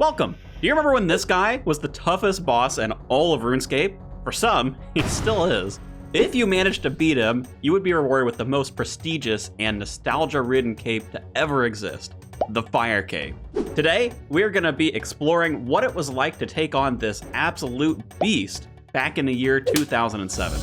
welcome! Do you remember when this guy was the toughest boss in all of RuneScape? For some, he still is. If you managed to beat him, you would be rewarded with the most prestigious and nostalgia-ridden cape to ever exist, the Fire Cape. Today, we're gonna be exploring what it was like to take on this absolute beast back in the year 2007.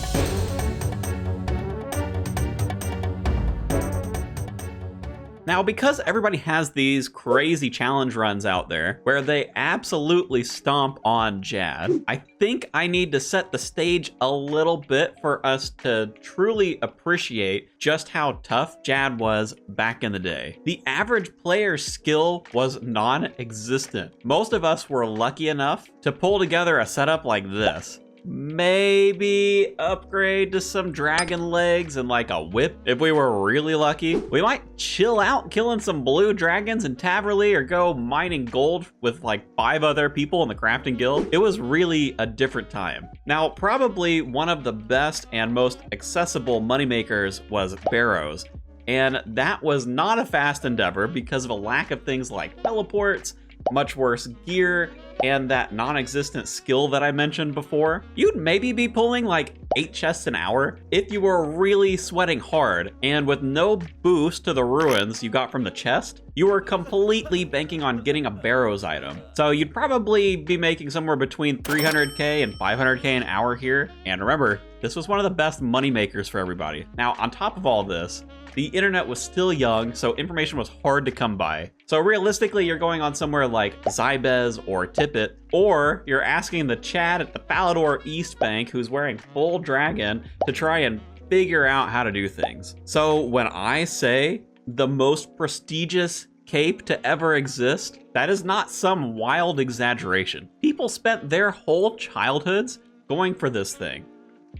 Now, because everybody has these crazy challenge runs out there where they absolutely stomp on Jad, I think I need to set the stage a little bit for us to truly appreciate just how tough Jad was back in the day. The average player's skill was non-existent. Most of us were lucky enough to pull together a setup like this. Maybe upgrade to some dragon legs and like a whip if we were really lucky. We might chill out killing some blue dragons in Taverley or go mining gold with like 5 other people in the crafting guild. It was really a different time. Now, probably one of the best and most accessible moneymakers was barrows. And that was not a fast endeavor because of a lack of things like teleports, much worse gear, and that non-existent skill that I mentioned before. You'd maybe be pulling like 8 chests an hour if you were really sweating hard, and with no boost to the ruins you got from the chest, you were completely banking on getting a barrows item. So you'd probably be making somewhere between 300k and 500k an hour here. And remember, this was one of the best money makers for everybody. Now, on top of all this, the internet was still young, so information was hard to come by. So realistically, you're going on somewhere like Zybez or Tippet, or you're asking the Chad at the Falador East Bank, who's wearing full dragon, to try and figure out how to do things. So when I say the most prestigious cape to ever exist, that is not some wild exaggeration. People spent their whole childhoods going for this thing.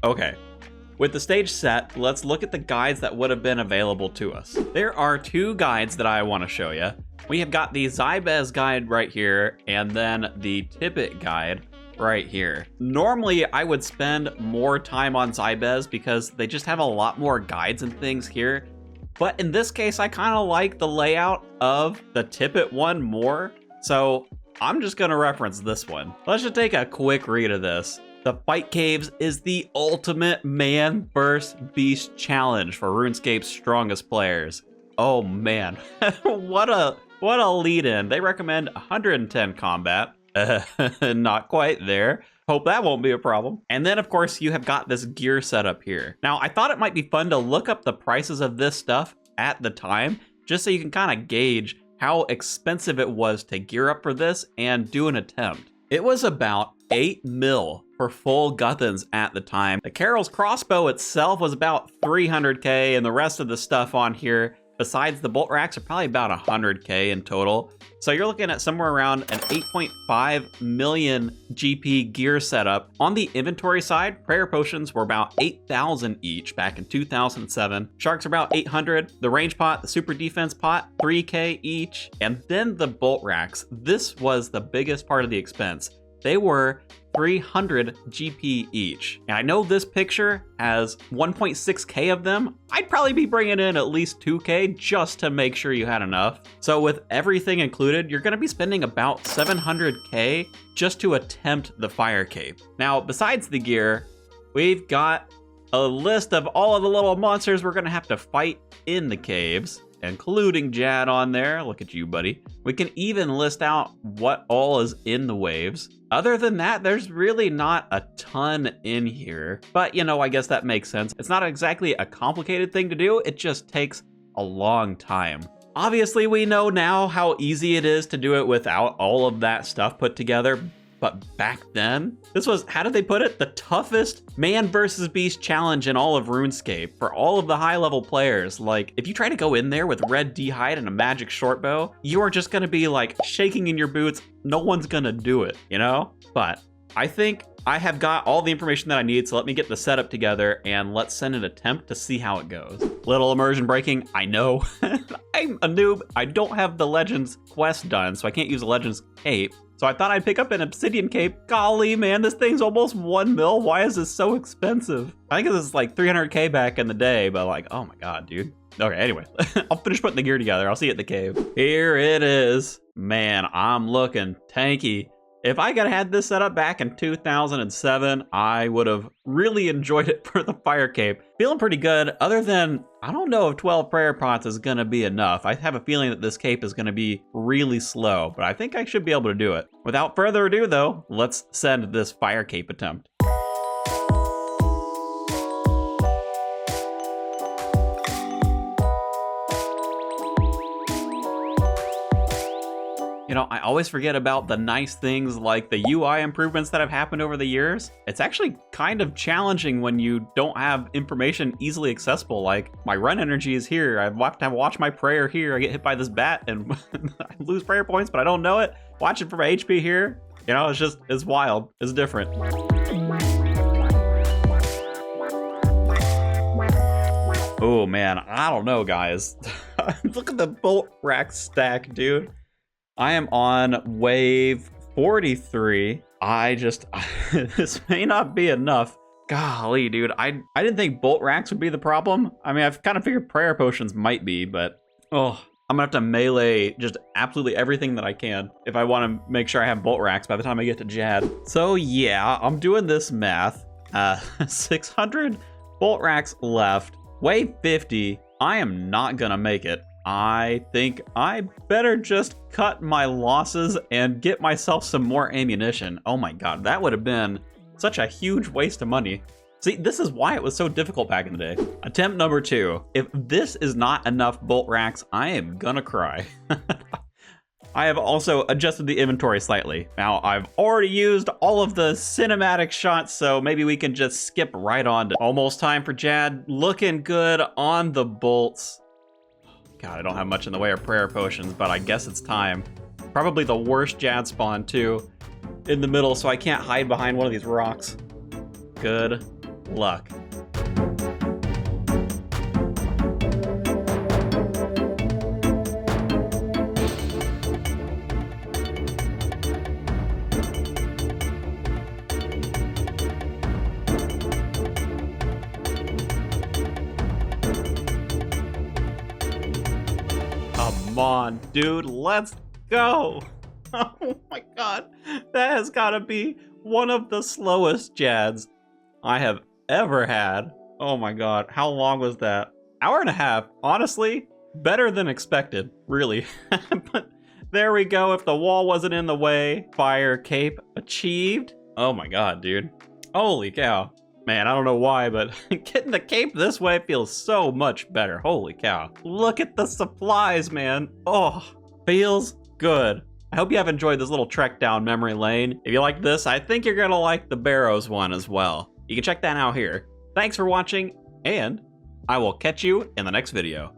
Okay. With the stage set, let's look at the guides that would have been available to us. There are 2 guides that I want to show you. We have got the Zybez guide right here, and then the Tippet guide right here. Normally, I would spend more time on Zybez because they just have a lot more guides and things here. But in this case, I kind of like the layout of the Tippet one more. So I'm just going to reference this one. Let's just take a quick read of this. The Fight Caves is the ultimate man versus beast challenge for RuneScape's strongest players. Oh man, what a lead-in. They recommend 110 combat. Not quite there. Hope that won't be a problem. And then of course you have got this gear setup here. Now I thought it might be fun to look up the prices of this stuff at the time, just so you can kind of gauge how expensive it was to gear up for this and do an attempt. It was about 8 mil for full Guthans at the time. The Carol's crossbow itself was about 300k, and the rest of the stuff on here, besides the bolt racks, are probably about 100k in total. So you're looking at somewhere around an 8.5 million GP gear setup. On the inventory side, prayer potions were about 8,000 each back in 2007. Sharks are about 800. The range pot, the super defense pot, 3k each. And then the bolt racks. This was the biggest part of the expense. They were 300 GP each. And I know this picture has 1.6k of them. I'd probably be bringing in at least 2k just to make sure you had enough. So with everything included, you're gonna be spending about 700k just to attempt the Fire Cape. Now, besides the gear, we've got a list of all of the little monsters we're gonna have to fight in the caves, including Jad on there. Look at you, buddy. We can even list out what all is in the waves. Other than that, there's really not a ton in here. But, you know, I guess that makes sense. It's not exactly a complicated thing to do. It just takes a long time. Obviously, we know now how easy it is to do it without all of that stuff put together. But back then, this was, how did they put it? The toughest man versus beast challenge in all of RuneScape for all of the high level players. Like, if you try to go in there with red D-hide and a magic short bow, you are just gonna be like shaking in your boots. No one's gonna do it, you know? But I think I have got all the information that I need, so let me get the setup together and let's send an attempt to see how it goes. Little immersion breaking, I know. I'm a noob. I don't have the Legends quest done, so I can't use a Legends cape. So I thought I'd pick up an obsidian cape. Golly, man, this thing's almost 1 mil. Why is this so expensive? I think this is like 300k back in the day, but like, oh my God, dude. Okay, anyway, I'll finish putting the gear together. I'll see you at the cave. Here it is. Man, I'm looking tanky. If I could have had this set up back in 2007, I would have really enjoyed it for the fire cape. Feeling pretty good, other than, I don't know if 12 prayer pots is gonna be enough. I have a feeling that this cape is gonna be really slow, but I think I should be able to do it. Without further ado though, let's send this fire cape attempt. You know, I always forget about the nice things like the UI improvements that have happened over the years. It's actually kind of challenging when you don't have information easily accessible. Like, my run energy is here. I have to watch my prayer here. I get hit by this bat and I lose prayer points, but I don't know it. Watching for my HP here. You know, it's wild. It's different. Oh man, I don't know, guys. Look at the bolt rack stack, dude. I am on wave 43. This may not be enough. Golly, dude, I didn't think bolt racks would be the problem. I mean, I've kind of figured prayer potions might be, but I'm gonna have to melee just absolutely everything that I can if I want to make sure I have bolt racks by the time I get to Jad. So yeah, I'm doing this math. 600 bolt racks left. Wave 50, I am not gonna make it. I think I better just cut my losses and get myself some more ammunition. Oh my god, that would have been such a huge waste of money. See, this is why it was so difficult back in the day. Attempt number 2. If this is not enough bolt racks, I am gonna cry. I have also adjusted the inventory slightly. Now, I've already used all of the cinematic shots, so maybe we can just skip right on to almost time for Jad. Looking good on the bolts. God, I don't have much in the way of prayer potions, but I guess it's time. Probably the worst Jad spawn, too. In the middle, so I can't hide behind one of these rocks. Good luck. Come on, dude, let's go. Oh my god, that has gotta be one of the slowest Jads I have ever had. Oh my god, how long was that? Hour and a half, honestly, better than expected, really. But there we go, if the wall wasn't in the way, fire cape achieved. Oh my god, dude, holy cow. Man, I don't know why, but getting the cape this way feels so much better. Holy cow. Look at the supplies, man. Oh, feels good. I hope you have enjoyed this little trek down memory lane. If you like this, I think you're gonna like the Barrows one as well. You can check that out here. Thanks for watching, and I will catch you in the next video.